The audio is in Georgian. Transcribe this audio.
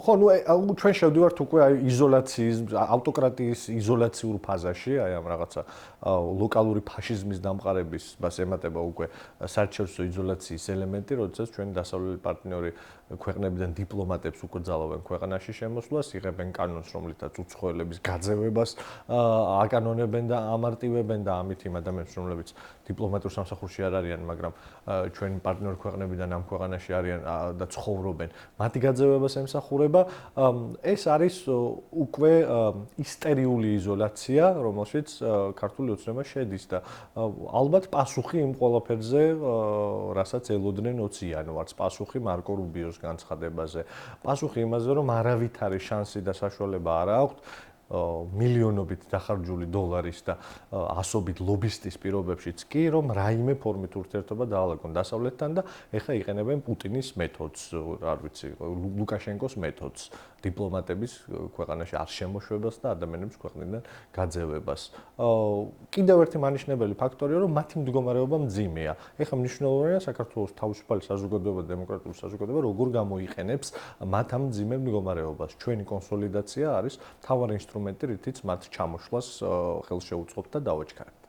ხო, ჩვენ შევდივართ უკვე აი იზოლაციის, ავტოკრატიის იზოლაციურ ფაზაში, აი ამ რაღაცა ლოკალური ფაშიზმის დამყარებას ემატება უკვე საერთაშორისო იზოლაციის ელემენტი, როდესაც ჩვენი დასავლელი პარტნიორი ქვეყნებიდან დიპლომატებს უკრძალავენ ქვეყანაში შემოსვლას, იღებენ კანონს, რომლითაც უცხოელების გაძევებას აკანონებენ და ამარტივებენ და ამით იმ ადამიანებს, რომლებიც დიპლომატიურ სამსახურში არ არიან, მაგრამ ჩვენი პარტნიორი ქვეყნებიდან ამ ქვეყანაში არიან და ცხოვრობენ, მათი გაძევებას ემსახურება. ეს არის უკვე ისტერიული იზოლაცია, რომელშიც ქართული ოცნება შედის და ალბათ პასუხი იმ ყველაფერზე, რასაც ელოდნენ 20 იანვარს, პასუხი მარკო რუბიოს განცხადებაზე, პასუხი იმაზე, რომ არავითარი შანსი და საშუალება არ აქვთ მილიონობით დახარჯული დოლარის და ასობით ლობისტის პირობებშიც კი, რომ რაიმე ფორმით ურთიერთობა დაალაგონ დასავლეთთან და ეხლა იყენებენ პუტინის მეთოდს, არ ვიცი, ლუკაშენკოს მეთოდს, დიპლომატების ქვეყანაში არ შემოშვებას და ადამიანების ქვეყნიდან გაძევებას. კიდევ ერთი მანიშნებელი ფაქტორია, რომ მათი მდგომარეობა მძიმეა. ეხლა მნიშვნელოვანია საქართველოს თავისუფალი საზოგადოება, დემოკრატიული საზოგადოება როგორ გამოიყენებს მათ ამ მძიმე მდგომარეობას. ჩვენი კონსოლიდაცია არის მთავარი ინსტრუმენტი, რითიც მათ ჩამოშლას ხელს შეუწყობთ და დავაჩქარებთ.